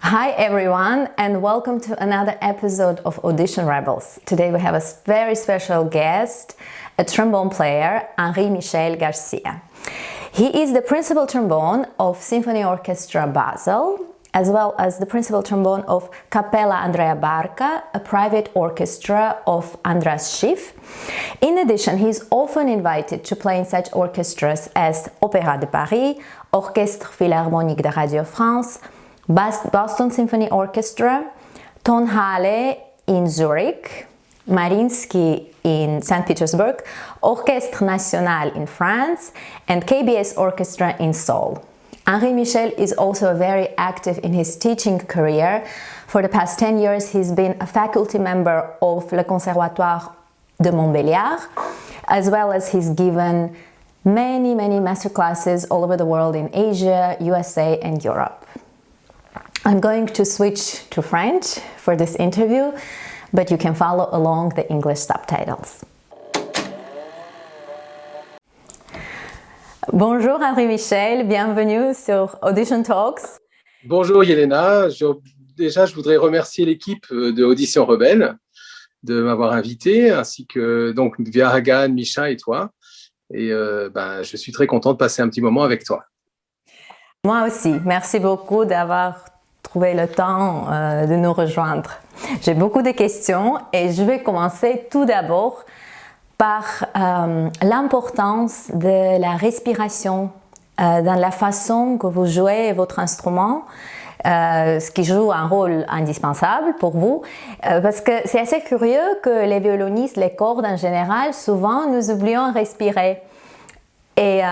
Hi everyone and welcome to another episode of Audition Rebels. Today we have a very special guest, a trombone player, Henri Michel Garcia. He is the principal trombone of Symphony Orchestra Basel, as well as the principal trombone of Capella Andrea Barca, a private orchestra of Andras Schiff. In addition, he is often invited to play in such orchestras as Opéra de Paris, Orchestre Philharmonique de Radio France, Boston Symphony Orchestra, Tonhalle in Zurich, Mariinsky in St. Petersburg, Orchestre National in France, and KBS Orchestra in Seoul. Henri Michel is also very active in his teaching career. For the past 10 years, he's been a faculty member of Le Conservatoire de Montbéliard, as well as he's given many masterclasses all over the world in Asia, USA, and Europe. I'm going to switch to French for this interview, but you can follow along the English subtitles. Bonjour Henri Michel, bienvenue sur Audition Talks. Bonjour Yelena, déjà je voudrais remercier l'équipe de Audition Rebelle de m'avoir invité, ainsi que donc via Hagan, Misha et toi. Et je suis très content de passer un petit moment avec toi. Moi aussi, merci beaucoup d'avoir trouvé le temps de nous rejoindre. J'ai beaucoup de questions et je vais commencer tout d'abord par l'importance de la respiration dans la façon que vous jouez votre instrument, ce qui joue un rôle indispensable pour vous, parce que c'est assez curieux que les violonistes, les cordes en général, souvent nous oublions de respirer. Et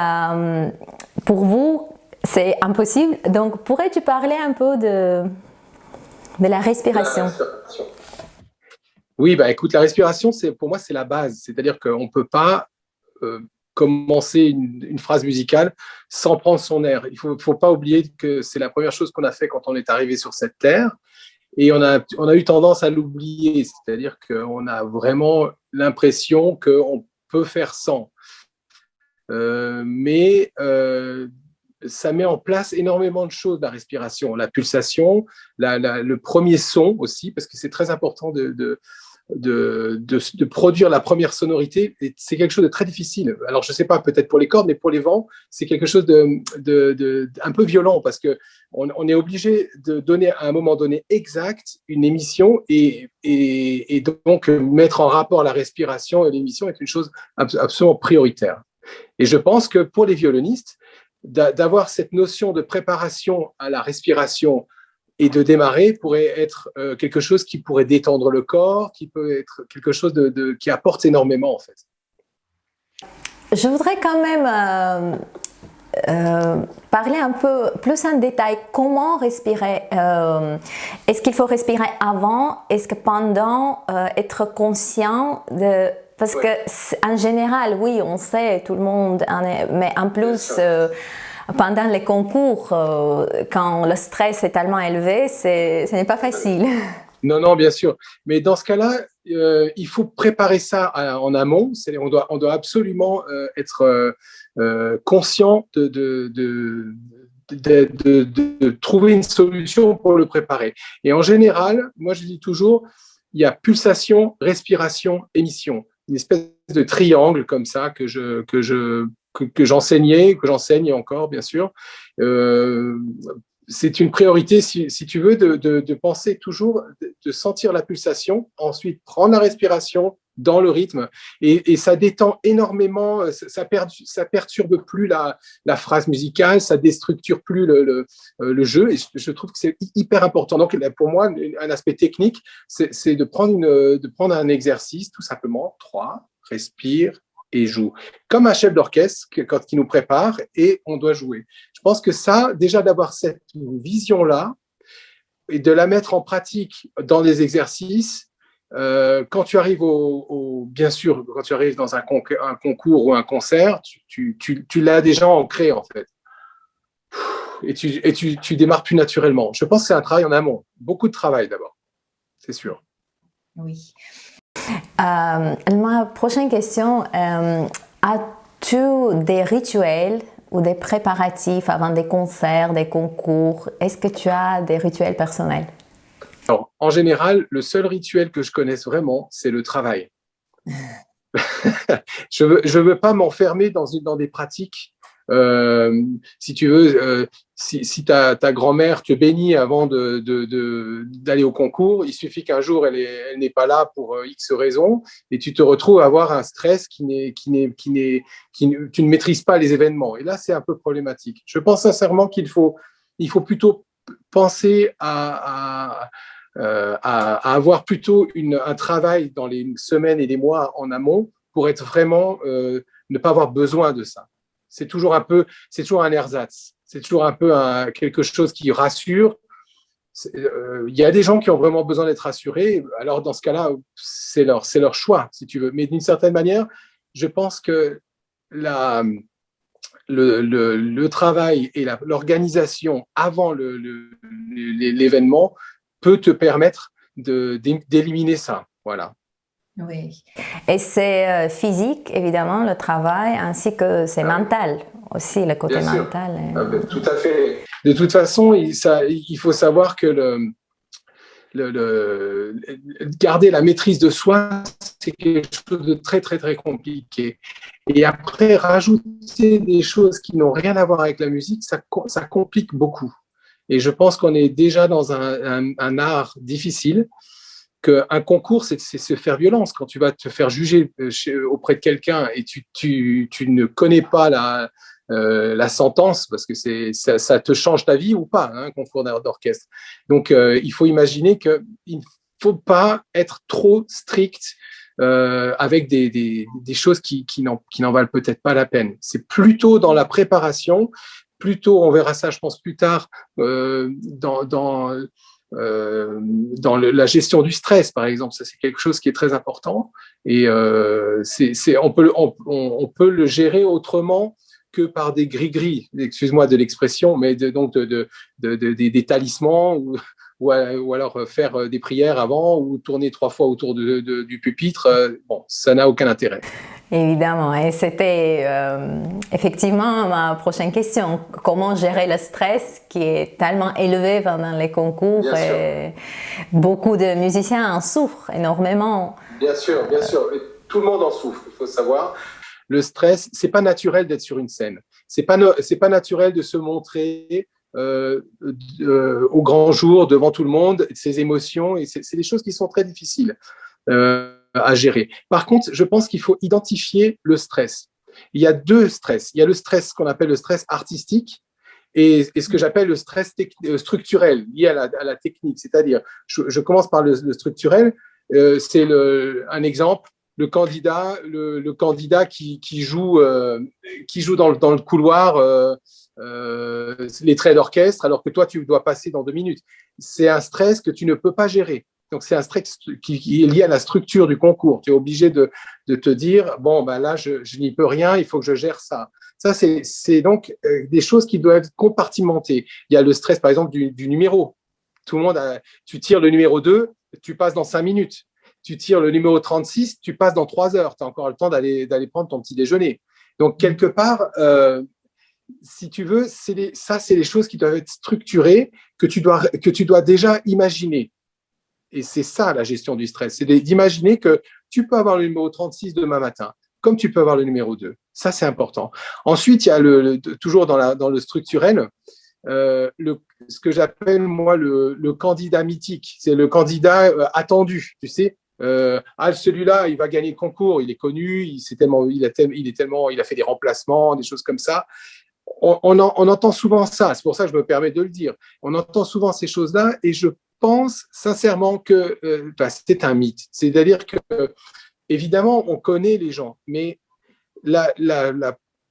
pour vous, c'est impossible. Donc, pourrais-tu parler un peu de la respiration? Oui, écoute, la respiration, pour moi, c'est la base. C'est-à-dire qu'on ne peut pas commencer une phrase musicale sans prendre son air. Il ne faut pas oublier que c'est la première chose qu'on a fait quand on est arrivé sur cette terre. Et on a eu tendance à l'oublier. C'est-à-dire qu'on a vraiment l'impression qu'on peut faire sans. Ça met en place énormément de choses, la respiration, la pulsation, le premier son aussi, parce que c'est très important de produire la première sonorité. Et c'est quelque chose de très difficile. Alors, je ne sais pas, peut-être pour les cordes, mais pour les vents, c'est quelque chose un peu violent, parce qu'on est obligé de donner à un moment donné exact une émission et donc mettre en rapport la respiration et l'émission est une chose absolument prioritaire. Et je pense que pour les violonistes, d'avoir cette notion de préparation à la respiration et de démarrer pourrait être quelque chose qui pourrait détendre le corps, qui peut être quelque chose qui apporte énormément en fait. Je voudrais quand même parler un peu plus en détail comment respirer. Est-ce qu'il faut respirer avant? Est-ce que pendant? Être conscient de... Parce qu'en général, oui, on sait, tout le monde en est, mais en plus, pendant les concours, quand le stress est tellement élevé, ce n'est pas facile. Non, bien sûr. Mais dans ce cas-là, il faut préparer ça en amont. On doit absolument être conscient de trouver une solution pour le préparer. Et en général, moi je dis toujours, il y a pulsation, respiration, émission. Une espèce de triangle comme ça que j'enseignais, que j'enseigne encore, bien sûr. C'est une priorité, si tu veux, de penser toujours, de sentir la pulsation, ensuite prendre la respiration dans le rythme, et ça détend énormément, ça perturbe plus la phrase musicale, ça déstructure plus le jeu, et je trouve que c'est hyper important. Donc pour moi, un aspect technique, c'est de prendre un exercice, tout simplement, 3, respire et joue. Comme un chef d'orchestre qui nous prépare et on doit jouer. Je pense que ça, déjà d'avoir cette vision-là et de la mettre en pratique dans les exercices, quand tu arrives bien sûr, quand tu arrives dans un concours ou un concert, tu l'as déjà ancré en fait. Et tu démarres plus naturellement. Je pense que c'est un travail en amont. Beaucoup de travail d'abord, c'est sûr. Oui. Ma prochaine question, as-tu des rituels ou des préparatifs avant des concerts, des concours? Est-ce que tu as des rituels personnels? Alors, en général, le seul rituel que je connaisse vraiment, c'est le travail. Je veux pas m'enfermer dans des pratiques. Si tu veux, si ta grand-mère te bénit avant d'aller au concours, il suffit qu'un jour elle n'est pas là pour X raisons et tu te retrouves à avoir un stress tu ne maîtrises pas les événements. Et là, c'est un peu problématique. Je pense sincèrement il faut plutôt penser à avoir plutôt un travail dans les semaines et les mois en amont pour être vraiment ne pas avoir besoin de ça. C'est toujours un ersatz, c'est toujours un peu quelque chose qui rassure. Il y a des gens qui ont vraiment besoin d'être rassurés, alors dans ce cas-là, c'est leur choix, si tu veux. Mais d'une certaine manière, je pense que le travail et l'organisation avant l'événement peut te permettre d'éliminer ça. Voilà. Oui. Et c'est physique, évidemment, le travail, ainsi que c'est mental aussi, le côté Bien sûr. mental. Tout à fait. De toute façon, il faut savoir que garder la maîtrise de soi, c'est quelque chose de très, très, très compliqué. Et après, rajouter des choses qui n'ont rien à voir avec la musique, ça complique beaucoup. Et je pense qu'on est déjà dans un art difficile, qu'un concours, c'est se faire violence. Quand tu vas te faire juger auprès de quelqu'un et tu ne connais pas la sentence, parce que ça te change ta vie ou pas, hein, un concours d'orchestre. Donc, il faut imaginer qu'il ne faut pas être trop strict avec des choses qui n'en valent peut-être pas la peine. C'est plutôt dans la préparation, plutôt, on verra ça, je pense, plus tard, dans la gestion du stress, par exemple. Ça, c'est quelque chose qui est très important. Et on peut le gérer autrement que par des gris-gris, excuse-moi de l'expression, mais donc des talismans ou alors faire des prières avant ou tourner 3 fois autour du pupitre. Bon, ça n'a aucun intérêt. Évidemment, et c'était effectivement ma prochaine question. Comment gérer le stress qui est tellement élevé pendant les concours et beaucoup de musiciens en souffrent énormément. Bien sûr, bien sûr. Tout le monde en souffre, il faut savoir. Le stress, c'est pas naturel d'être sur une scène. C'est pas naturel de se montrer au grand jour devant tout le monde, ses émotions, et c'est des choses qui sont très difficiles à gérer. Par contre, je pense qu'il faut identifier le stress. Il y a 2 stress. Il y a le stress qu'on appelle le stress artistique et ce que j'appelle le stress structurel lié à la technique. C'est-à-dire, je commence par le structurel. C'est un exemple. Le candidat qui joue dans le couloir les traits d'orchestre alors que toi tu dois passer dans 2 minutes. C'est un stress que tu ne peux pas gérer. Donc c'est un stress qui est lié à la structure du concours. Tu es obligé de te dire bon ben là je n'y peux rien, il faut que je gère ça. Ça c'est donc des choses qui doivent être compartimentées. Il y a le stress par exemple du numéro. Tout le monde tu tires le numéro 2, tu passes dans 5 minutes. Tu tires le numéro 36, tu passes dans 3 heures. Tu as encore le temps d'aller prendre ton petit déjeuner. Donc, quelque part, si tu veux, c'est les choses qui doivent être structurées, que tu dois déjà imaginer. Et c'est ça, la gestion du stress. C'est d'imaginer que tu peux avoir le numéro 36 demain matin, comme tu peux avoir le numéro 2. Ça, c'est important. Ensuite, il y a toujours dans le structurel, ce que j'appelle, moi, le candidat mythique. C'est le candidat attendu, tu sais. Celui-là, il va gagner le concours, il est connu, il a fait des remplacements, des choses comme ça. On entend souvent ça, c'est pour ça que je me permets de le dire. On entend souvent ces choses-là et je pense sincèrement que c'est un mythe. C'est-à-dire que, évidemment, on connaît les gens, mais la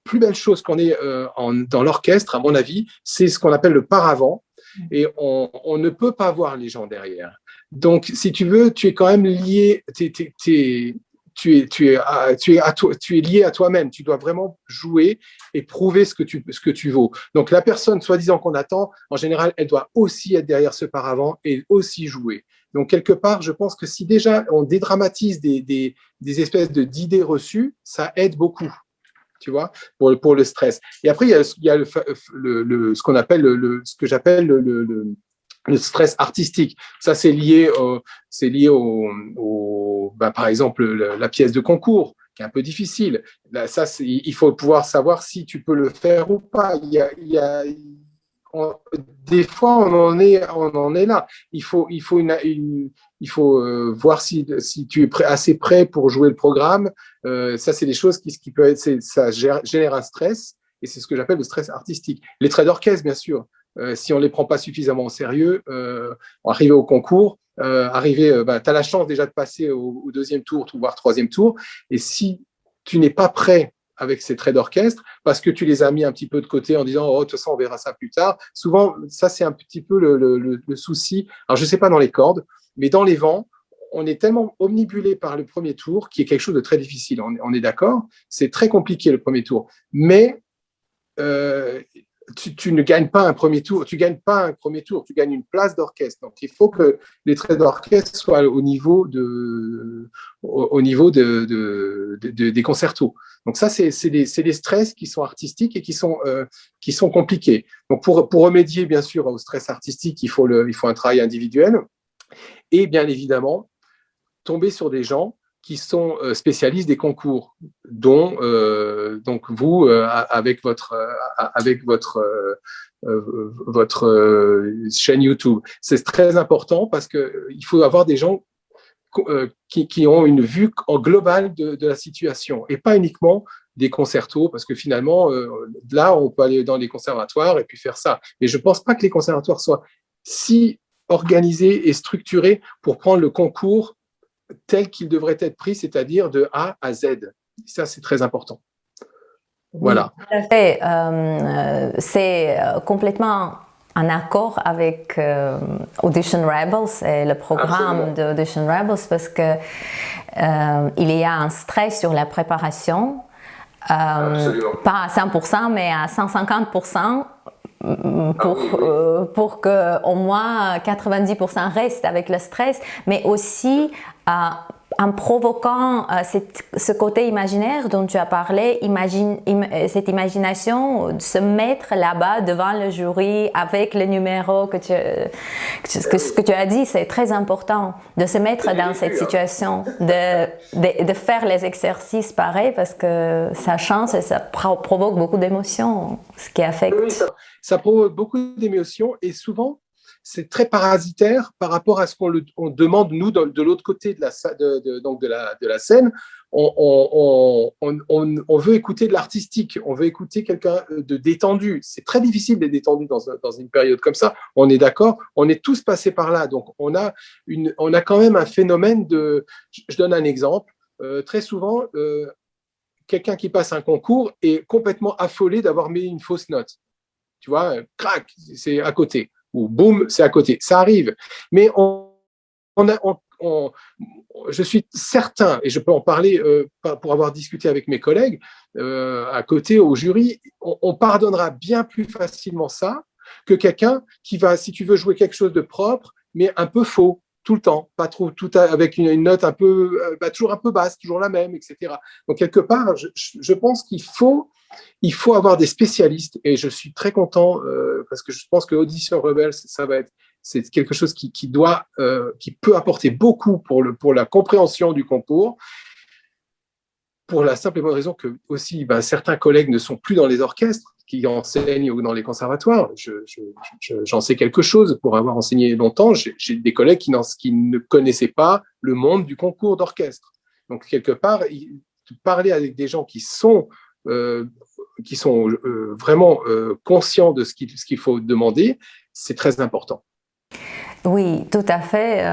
plus belle chose qu'on ait dans l'orchestre, à mon avis, c'est ce qu'on appelle le paravent. Et on ne peut pas voir les gens derrière. Donc, si tu veux, tu es quand même lié, tu es lié à toi-même. Tu dois vraiment jouer et prouver ce que tu vaux. Donc, la personne, soi-disant qu'on attend, en général, elle doit aussi être derrière ce paravent et aussi jouer. Donc, quelque part, je pense que si déjà on dédramatise des espèces d'idées reçues, ça aide beaucoup. tu vois, pour le stress. Et après, il y a ce qu'on appelle ce que j'appelle le stress artistique. Ça, c'est lié par exemple, la pièce de concours, qui est un peu difficile. Là, ça, il faut pouvoir savoir si tu peux le faire ou pas. Des fois, on en est là. Il faut voir si tu es assez prêt pour jouer le programme. Ça, c'est des choses qui peuvent être, ça génère un stress, et c'est ce que j'appelle le stress artistique. Les traits d'orchestre, bien sûr, si on ne les prend pas suffisamment au sérieux, arriver au concours, tu as la chance déjà de passer au deuxième tour, voire troisième tour, et si tu n'es pas prêt avec ces traits d'orchestre, parce que tu les as mis un petit peu de côté en disant « Oh, de toute façon, on verra ça plus tard ». Souvent, ça, c'est un petit peu le souci. Alors, je ne sais pas dans les cordes, mais dans les vents, on est tellement omnibulé par le premier tour, qui est quelque chose de très difficile. On est d'accord, c'est très compliqué le premier tour. Mais tu ne gagnes pas un premier tour, tu gagnes une place d'orchestre. Donc, il faut que les traits d'orchestre soient au niveau des concertos. Donc ça, c'est des stress qui sont artistiques et qui sont compliqués. Donc pour remédier bien sûr au stress artistique, il faut un travail individuel et bien évidemment tomber sur des gens qui sont spécialistes des concours, dont donc vous avec votre chaîne YouTube. C'est très important parce que il faut avoir des gens qui ont une vue en globale de la situation et pas uniquement des concertos, parce que finalement, là, on peut aller dans les conservatoires et puis faire ça. Mais je ne pense pas que les conservatoires soient si organisés et structurés pour prendre le concours tel qu'il devrait être pris, c'est-à-dire de A à Z. Ça, c'est très important. Voilà. Oui, tout à fait. C'est complètement en accord avec Audition Rebels et le programme d'Audition Rebels, parce que il y a un stress sur la préparation, pas à 100%, mais à 150%. Pour que au moins 90% reste avec le stress, mais aussi en provoquant ce côté imaginaire dont tu as parlé, cette imagination de se mettre là-bas devant le jury avec le numéro ce que tu as dit, c'est très important de se mettre dans cette situation, de faire les exercices pareils, parce que ça change et ça provoque beaucoup d'émotions, ce qui affecte. Oui, ça provoque beaucoup d'émotions et souvent, c'est très parasitaire par rapport à ce qu'on demande, nous, de l'autre côté de la scène. On veut écouter de l'artistique, on veut écouter quelqu'un de détendu. C'est très difficile d'être détendu dans une période comme ça. On est d'accord, on est tous passés par là. Donc, on a quand même un phénomène de… Je donne un exemple. Très souvent, quelqu'un qui passe un concours est complètement affolé d'avoir mis une fausse note. Tu vois, crac, c'est à côté. Ou boum, c'est à côté. Ça arrive. Mais je suis certain, et je peux en parler pour avoir discuté avec mes collègues à côté au jury, on pardonnera bien plus facilement ça que quelqu'un qui va, si tu veux jouer quelque chose de propre, mais un peu faux tout le temps, pas trop, avec une note un peu, toujours un peu basse, toujours la même, etc. Donc quelque part, je pense qu'il faut avoir des spécialistes, et je suis très content parce que je pense que Audition Rebels, c'est quelque chose qui peut apporter beaucoup pour la compréhension du concours, pour la simple et bonne raison que aussi certains collègues ne sont plus dans les orchestres qui enseignent ou dans les conservatoires. J'en sais quelque chose pour avoir enseigné longtemps. J'ai des collègues qui ne connaissaient pas le monde du concours d'orchestre. Donc quelque part, parler avec des gens qui sont vraiment conscients de ce qu'il faut demander, c'est très important. Oui, tout à fait.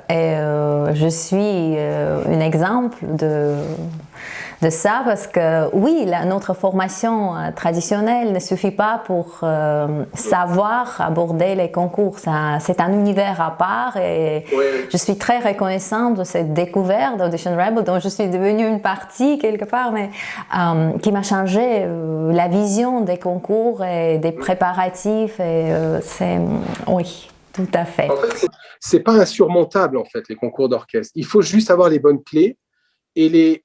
Je suis un exemple de ça, parce que oui, notre formation traditionnelle ne suffit pas pour savoir aborder les concours. C'est un univers à part, et je suis très reconnaissante de cette découverte d'Audition Rebels, dont je suis devenue une partie quelque part, mais qui m'a changé la vision des concours et des préparatifs. Et oui. Tout à fait. En fait, c'est pas insurmontable, en fait, les concours d'orchestre. Il faut juste avoir les bonnes clés et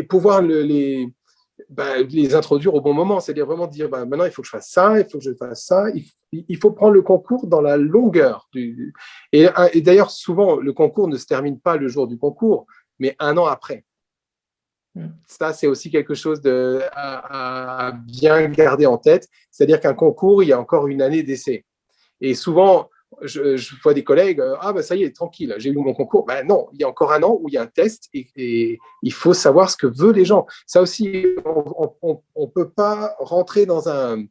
pouvoir les introduire au bon moment, c'est-à-dire vraiment dire maintenant il faut que je fasse ça, il faut que je fasse ça, il faut prendre le concours dans la longueur. Et d'ailleurs, souvent, le concours ne se termine pas le jour du concours, mais un an après. Ça, c'est aussi quelque chose à bien garder en tête, c'est-à-dire qu'un concours, il y a encore une année d'essai. Et souvent, je vois des collègues, ça y est, tranquille, j'ai eu mon concours. Non, il y a encore un an où il y a un test et il faut savoir ce que veulent les gens. Ça aussi, on ne peut pas rentrer dans un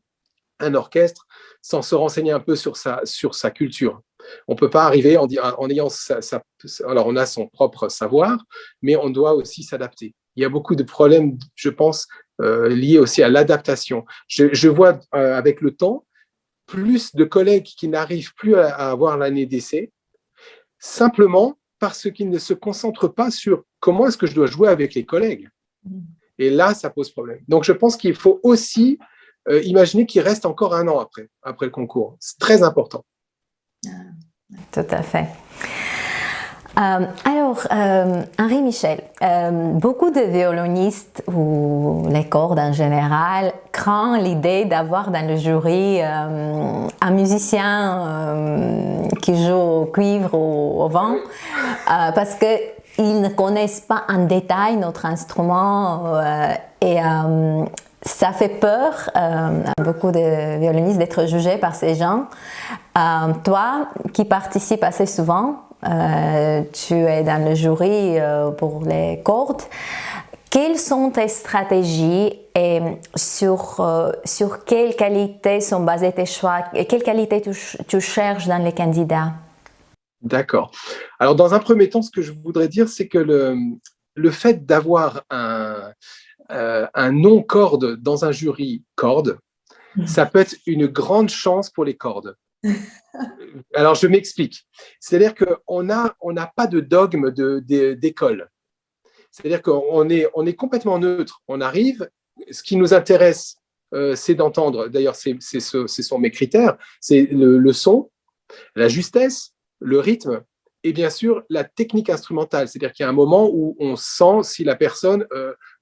orchestre sans se renseigner un peu sur sa culture. On ne peut pas arriver en ayant alors on a son propre savoir, mais on doit aussi s'adapter. Il y a beaucoup de problèmes, je pense, liés aussi à l'adaptation. Je vois avec le temps plus de collègues qui n'arrivent plus à avoir l'année d'essai, simplement parce qu'ils ne se concentrent pas sur comment est-ce que je dois jouer avec les collègues. Et là, ça pose problème. Donc, je pense qu'il faut aussi imaginer qu'il reste encore un an après le concours. C'est très important. Tout à fait. Henri Michel, beaucoup de violonistes ou les cordes en général craignent l'idée d'avoir dans le jury un musicien qui joue au cuivre ou au vent parce qu'ils ne connaissent pas en détail notre instrument et ça fait peur à beaucoup de violonistes d'être jugés par ces gens. Toi, qui participes assez souvent, tu es dans le jury pour les cordes. Quelles sont tes stratégies et sur quelles qualités sont basés tes choix et quelles qualités tu cherches dans les candidats? D'accord. Alors, dans un premier temps, ce que je voudrais dire, c'est que le fait d'avoir un non-corde dans un jury corde, ça peut être une grande chance pour les cordes. Alors, je m'explique. C'est-à-dire qu'on n'a pas de dogme d'école. C'est-à-dire qu'on est complètement neutre. On arrive, ce qui nous intéresse, c'est d'entendre, d'ailleurs, ce sont mes critères, c'est le son, la justesse, le rythme et bien sûr la technique instrumentale. C'est-à-dire qu'il y a un moment où on sent si la personne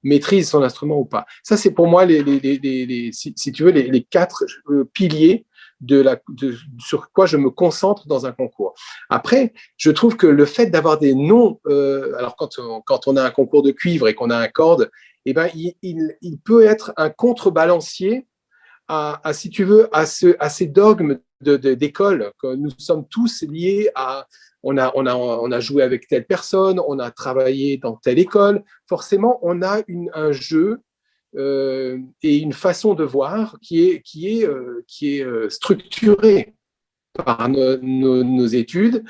maîtrise son instrument ou pas. Ça, c'est pour moi, si tu veux, les quatre piliers sur quoi je me concentre dans un concours. Après, je trouve que le fait d'avoir des noms, alors quand on a un concours de cuivre et qu'on a un corde, eh ben, il peut être un contrebalancier si tu veux, à ces dogmes d'école, que nous sommes tous liés à, on a joué avec telle personne, on a travaillé dans telle école, forcément, on a un jeu et une façon de voir qui est structurée par nos études,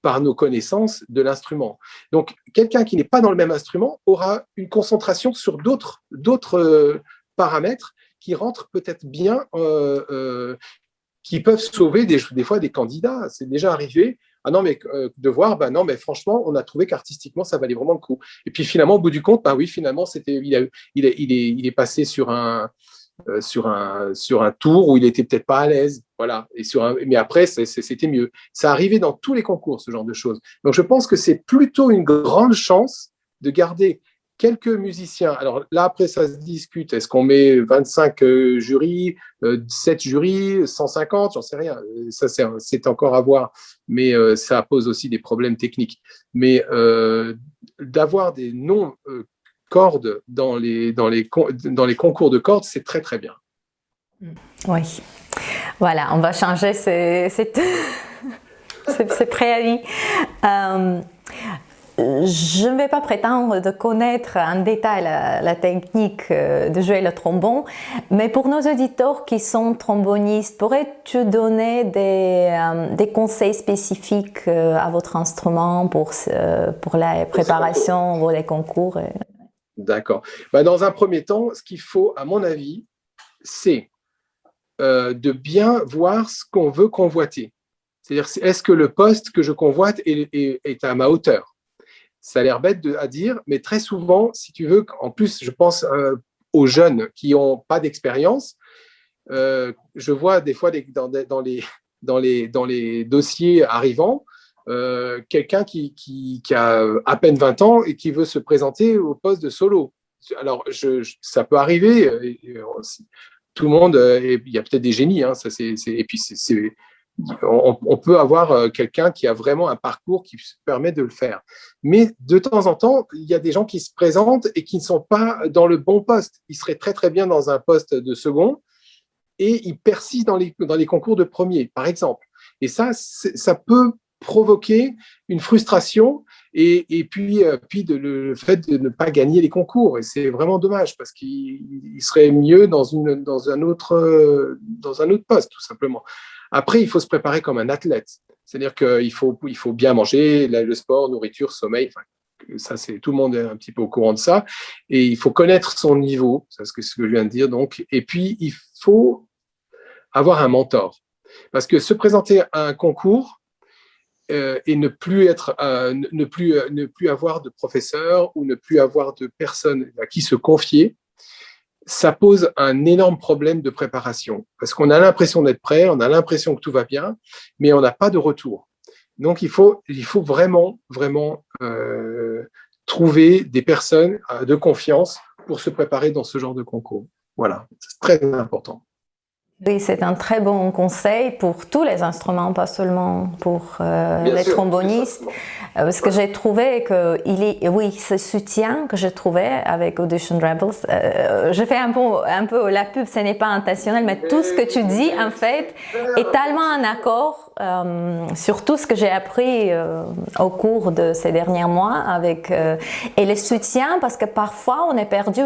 par nos connaissances de l'instrument. Donc, quelqu'un qui n'est pas dans le même instrument aura une concentration sur d'autres paramètres qui rentrent peut-être bien, qui peuvent sauver des fois des candidats. C'est déjà arrivé. Ah non, mais de voir, non, mais franchement, on a trouvé qu'artistiquement, ça valait vraiment le coup. Et puis finalement, au bout du compte, oui, finalement, il est passé sur un tour où il était peut-être pas à l'aise, voilà. Mais après, c'était mieux. Ça arrivait dans tous les concours, ce genre de choses. Donc, je pense que c'est plutôt une grande chance de garder quelques musiciens. Alors là, après, ça se discute. Est-ce qu'on met 25 jurys, 7 jurys, 150? J'en sais rien. Ça, c'est encore à voir. Mais ça pose aussi des problèmes techniques. Mais d'avoir des noms cordes dans les concours de cordes, c'est très, très bien. Oui. Voilà, on va changer ces préavis. Je ne vais pas prétendre de connaître en détail la technique de jouer le trombone, mais pour nos auditeurs qui sont trombonistes, pourrais-tu donner des conseils spécifiques à votre instrument pour la préparation pour les concours? D'accord. Dans un premier temps, ce qu'il faut, à mon avis, c'est de bien voir ce qu'on veut convoiter. C'est-à-dire, est-ce que le poste que je convoite est à ma hauteur? Ça a l'air bête à dire, mais très souvent, si tu veux, en plus, je pense aux jeunes qui n'ont pas d'expérience. Je vois des fois dans les dossiers arrivants, quelqu'un qui a à peine 20 ans et qui veut se présenter au poste de solo. alors, ça peut arriver. Tout le monde, il y a peut-être des génies. Hein, et puis, on peut avoir quelqu'un qui a vraiment un parcours qui permet de le faire. Mais de temps en temps, il y a des gens qui se présentent et qui ne sont pas dans le bon poste. Ils seraient très, très bien dans un poste de second et ils persistent dans les concours de premier, par exemple. Et ça peut provoquer une frustration et puis le fait de ne pas gagner les concours. Et c'est vraiment dommage parce qu'il serait mieux dans un autre poste, tout simplement. Après, il faut se préparer comme un athlète. C'est-à-dire qu'il faut bien manger, le sport, nourriture, sommeil. Ça, tout le monde est un petit peu au courant de ça. Et il faut connaître son niveau, c'est ce que je viens de dire. Donc. Et puis, il faut avoir un mentor. Parce que se présenter à un concours et ne plus avoir de professeur ou ne plus avoir de personne à qui se confier, ça pose un énorme problème de préparation. Parce qu'on a l'impression d'être prêt, on a l'impression que tout va bien, mais on n'a pas de retour. Donc, il faut vraiment, vraiment trouver des personnes de confiance pour se préparer dans ce genre de concours. Voilà, c'est très important. Oui, c'est un très bon conseil pour tous les instruments, pas seulement pour les trombonistes. Parce que j'ai trouvé que ce soutien que j'ai trouvé avec Audition Rebels, je fais un peu la pub, ce n'est pas intentionnel, mais tout ce que tu dis en fait est tellement en accord sur tout ce que j'ai appris au cours de ces derniers mois et le soutien, parce que parfois on est perdu.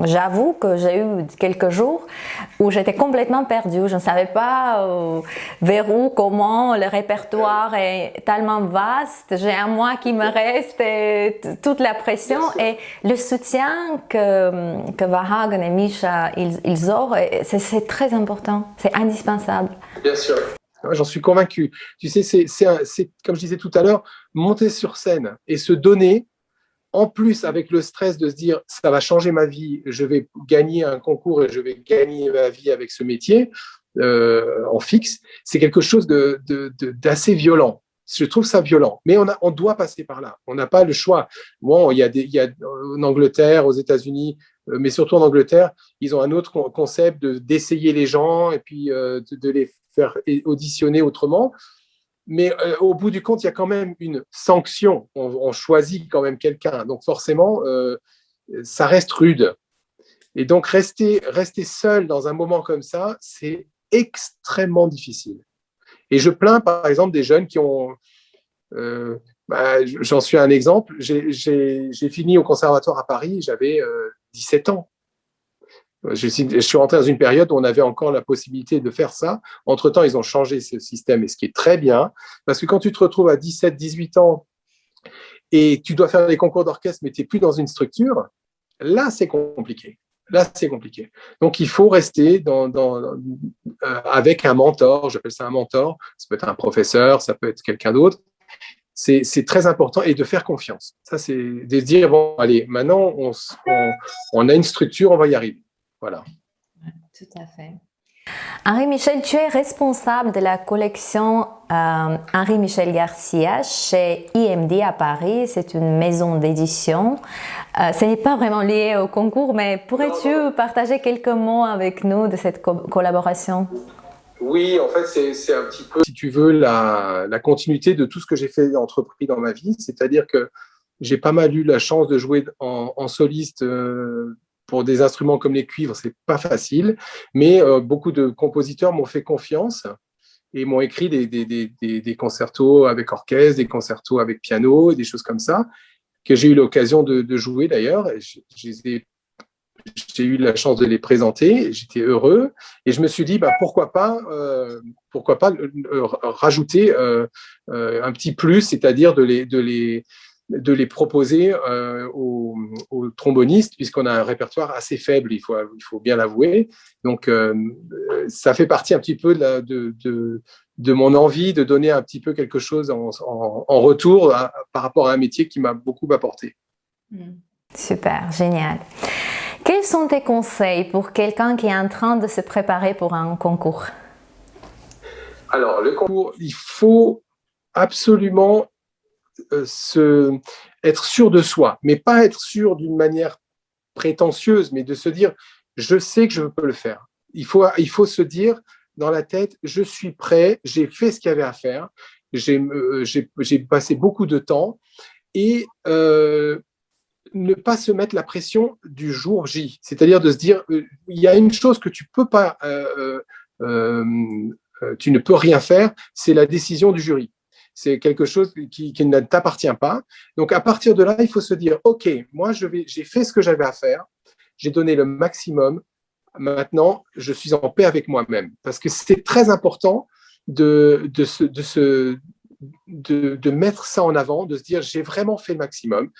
J'avoue que j'ai eu quelques jours où j'étais complètement perdue. Je ne savais pas vers où, comment. Le répertoire est tellement vaste. J'ai un mois qui me reste et toute la pression. Et le soutien que Vårhagen et Misha ils offrent, c'est très important. C'est indispensable. Bien sûr. J'en suis convaincu. Tu sais, c'est comme je disais tout à l'heure, monter sur scène et se donner. En plus, avec le stress de se dire « ça va changer ma vie, je vais gagner un concours et je vais gagner ma vie avec ce métier en fixe », c'est quelque chose d'assez violent. Je trouve ça violent, mais on doit passer par là. On n'a pas le choix. Bon, il y a en Angleterre, aux États-Unis, mais surtout en Angleterre, ils ont un autre concept d'essayer les gens et puis de les faire auditionner autrement. Mais au bout du compte, il y a quand même une sanction. On choisit quand même quelqu'un. Donc forcément, ça reste rude. Et donc rester seul dans un moment comme ça, c'est extrêmement difficile. Et je plains par exemple des jeunes qui ont... j'en suis un exemple. J'ai fini au conservatoire à Paris, j'avais 17 ans. Je suis rentré dans une période où on avait encore la possibilité de faire ça. Entre-temps, ils ont changé ce système, et ce qui est très bien, parce que quand tu te retrouves à 17, 18 ans et tu dois faire les concours d'orchestre, mais tu n'es plus dans une structure, là, c'est compliqué. Là, c'est compliqué. Donc, il faut rester avec un mentor. J'appelle ça un mentor. Ça peut être un professeur, ça peut être quelqu'un d'autre. C'est très important, et de faire confiance. Ça, c'est de dire, bon, allez, maintenant, on a une structure, on va y arriver. Voilà. Tout à fait. Henri-Michel, tu es responsable de la collection Henri-Michel Garcia chez IMD à Paris. C'est une maison d'édition. Ce n'est pas vraiment lié au concours, mais pourrais-tu partager quelques mots avec nous de cette collaboration? Oui, en fait, c'est un petit peu, si tu veux, la continuité de tout ce que j'ai entrepris dans ma vie. C'est-à-dire que j'ai pas mal eu la chance de jouer en soliste pour des instruments comme les cuivres, c'est pas facile, mais beaucoup de compositeurs m'ont fait confiance et m'ont écrit des concertos avec orchestre, des concertos avec piano, des choses comme ça, que j'ai eu l'occasion de jouer d'ailleurs. J'ai eu la chance de les présenter, j'étais heureux, et je me suis dit, pourquoi pas rajouter un petit plus, c'est-à-dire de les proposer aux trombonistes, puisqu'on a un répertoire assez faible, il faut bien l'avouer. Donc, ça fait partie un petit peu de mon envie de donner un petit peu quelque chose en retour par rapport à un métier qui m'a beaucoup apporté. Super, génial. Quels sont tes conseils pour quelqu'un qui est en train de se préparer pour un concours? Alors, le concours, il faut absolument être sûr de soi, mais pas être sûr d'une manière prétentieuse, mais de se dire, je sais que je peux le faire. Il faut se dire dans la tête, je suis prêt, j'ai fait ce qu'il y avait à faire, j'ai passé beaucoup de temps et ne pas se mettre la pression du jour J. C'est-à-dire de se dire, il y a une chose que tu peux pas, tu ne peux rien faire, c'est la décision du jury. C'est quelque chose qui ne t'appartient pas. Donc, à partir de là, il faut se dire, OK, moi, j'ai fait ce que j'avais à faire, j'ai donné le maximum, maintenant, je suis en paix avec moi-même. Parce que c'est très important de mettre ça en avant, de se dire, j'ai vraiment fait le maximum.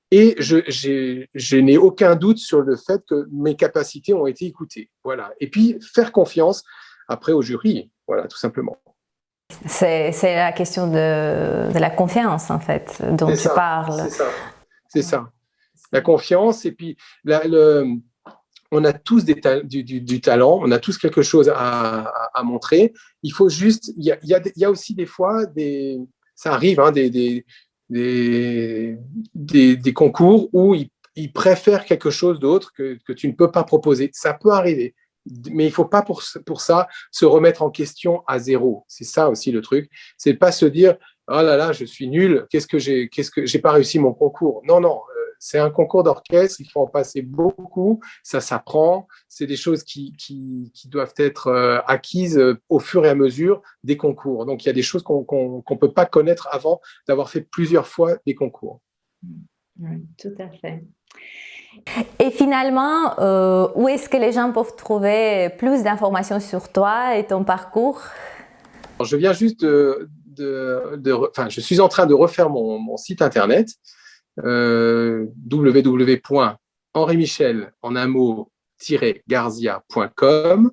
Et je n'ai aucun doute sur le fait que mes capacités ont été écoutées. Voilà. Et puis, faire confiance après au jury. Voilà, tout simplement. C'est la question de la confiance, en fait, dont tu parles. C'est ça. La confiance, et puis on a tous du talent, on a tous quelque chose à montrer. Il faut juste, il y a aussi des fois, ça arrive, hein, des concours où ils préfèrent quelque chose d'autre que tu ne peux pas proposer. Ça peut arriver. Mais il ne faut pas pour ça se remettre en question à zéro. C'est ça aussi le truc. C'est de pas se dire oh là là, je suis nul, qu'est-ce que j'ai pas réussi mon concours. Non, non, c'est un concours d'orchestre, il faut en passer beaucoup, ça s'apprend, c'est des choses qui doivent être acquises au fur et à mesure des concours. Donc il y a des choses qu'on peut pas connaître avant d'avoir fait plusieurs fois des concours. Oui, tout à fait. Et finalement, où est-ce que les gens peuvent trouver plus d'informations sur toi et ton parcours? Alors, je viens juste je suis en train de refaire mon site internet, www.henri-michel en un mot -garzia.com,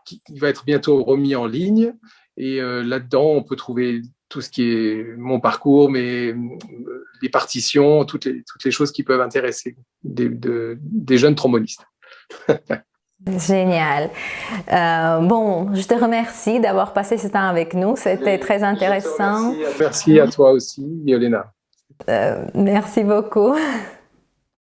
qui va être bientôt remis en ligne. Et là-dedans, on peut trouver tout ce qui est mon parcours, les partitions, toutes les choses qui peuvent intéresser des jeunes trombonistes. Génial. Bon, je te remercie d'avoir passé ce temps avec nous. C'était très intéressant. Merci à toi aussi, Yolena. Merci beaucoup.